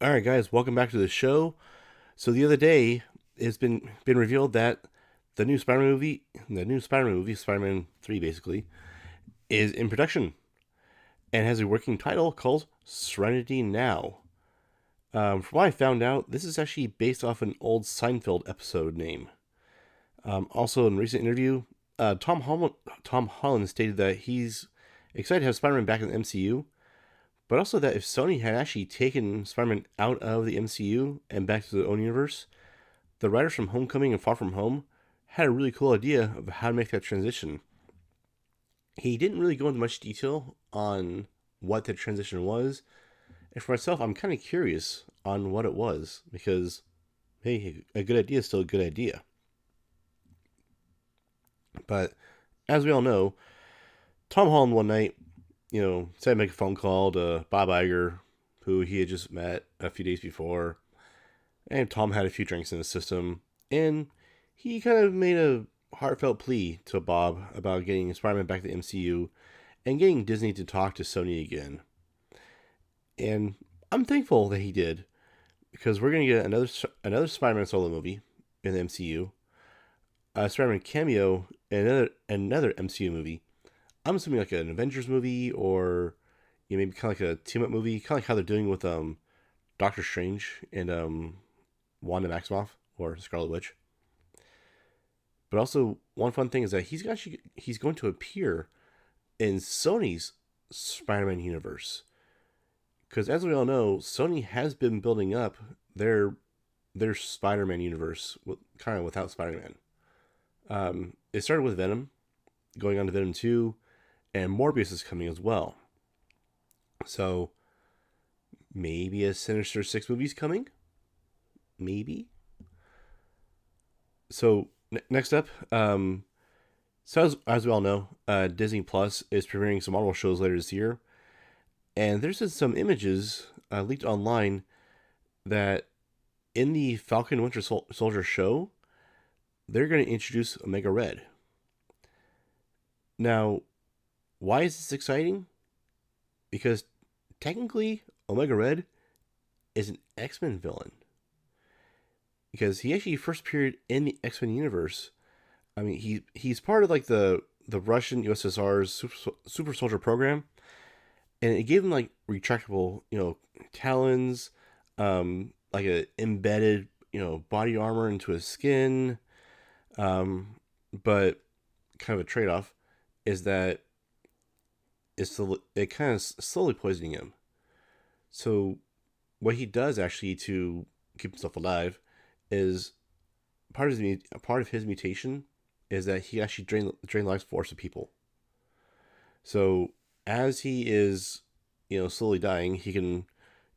All right, guys, welcome back to the show. So the other day, it's been revealed that the new Spider-Man movie, Spider-Man 3, basically, is in production and has a working title called Serenity Now. From what I found out, this is actually based off an old Seinfeld episode name. Also, in a recent interview, Tom Holland stated that he's excited to have Spider-Man back in the MCU, but also that if Sony had actually taken Spider-Man out of the MCU and back to their own universe, the writers from Homecoming and Far From Home had a really cool idea of how to make that transition. He didn't really go into much detail on what the transition was, and for myself, I'm kind of curious on what it was because, hey, a good idea is still a good idea. But as we all know, Tom Holland one night, decided to make a phone call to Bob Iger, who he had just met a few days before, and Tom had a few drinks in his system, and he kind of made a heartfelt plea to Bob about getting Spider-Man back to the MCU and getting Disney to talk to Sony again. And I'm thankful that he did, because we're going to get another Spider-Man solo movie in the MCU, a Spider-Man cameo in another MCU movie. I'm assuming like an Avengers movie or maybe kind of like a team-up movie, kind of like how they're doing with Doctor Strange and Wanda Maximoff or Scarlet Witch. But also, one fun thing is that he's going to appear in Sony's Spider-Man universe. Because as we all know, Sony has been building up their Spider-Man universe kind of without Spider-Man. It started with Venom, going on to Venom 2, and Morbius is coming as well. So maybe a Sinister Six movie's coming? Maybe? So next up, as we all know, Disney Plus is premiering some Marvel shows later this year, and there's just some images leaked online that in the Falcon Winter Soldier show, they're going to introduce Omega Red. Now, why is this exciting? Because technically, Omega Red is an X-Men villain. Because he actually first appeared in the X-Men universe. I mean, he's part of like the Russian USSR's super soldier program, and it gave him like retractable, talons, like a embedded, body armor into his skin. But kind of a trade off is that it kind of slowly poisoning him. So what he does actually to keep himself alive is part of his mutation is that he actually drain life force of people. So as he is, slowly dying, he can,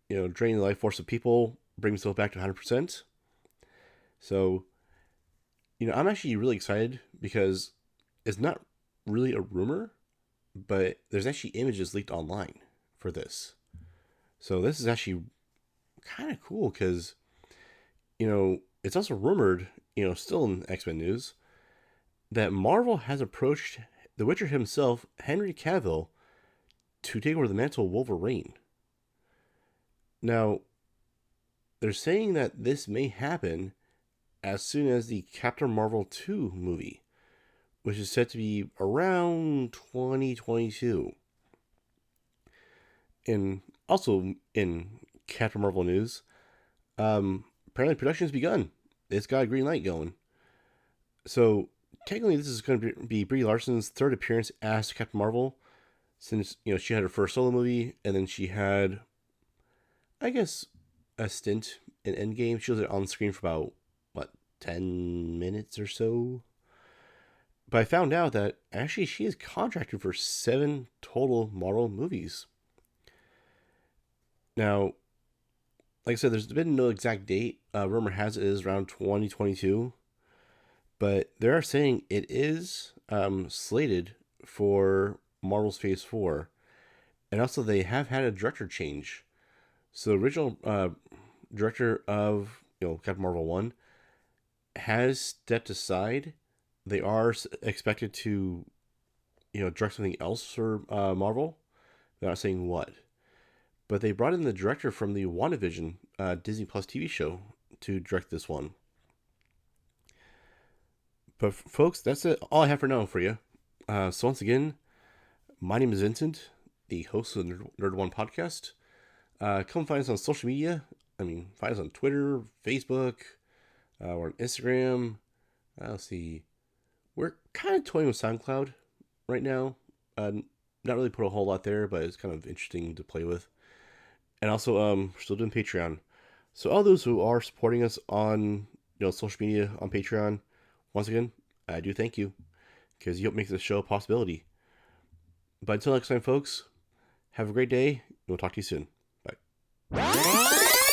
drain the life force of people, bring himself back to 100%. So, I'm actually really excited because it's not really a rumor, but there's actually images leaked online for this. So this is actually kind of cool because, it's also rumored, still in X-Men news, that Marvel has approached The Witcher himself, Henry Cavill, to take over the mantle of Wolverine. Now, they're saying that this may happen as soon as the Captain Marvel 2 movie, which is set to be around 2022. And also in Captain Marvel news, apparently production's begun. It's got a green light going. So technically, this is going to be Brie Larson's third appearance as Captain Marvel, since she had her first solo movie, and then she had, I guess, a stint in Endgame. She was on screen for about 10 minutes or so. But I found out that actually she is contracted for 7 total Marvel movies. Now, like I said, there's been no exact date. Rumor has it is around 2022. But they are saying it is slated for Marvel's Phase 4. And also they have had a director change. So the original director of Captain Marvel 1 has stepped aside. They are expected to direct something else for Marvel. They're not saying what. but they brought in the director from the WandaVision Disney Plus TV show to direct this one. But folks, that's it. All I have for now for you. So once again, my name is Vincent, the host of the NerdOne podcast. Come find us on social media. Find us on Twitter, Facebook, or on Instagram. Let's see. We're kind of toying with SoundCloud right now. Not really put a whole lot there, but it's kind of interesting to play with. And also, we're still doing Patreon. So all those who are supporting us on social media on Patreon, once again, I do thank you, because you help make this show a possibility. But until next time, folks, have a great day, and we'll talk to you soon. Bye.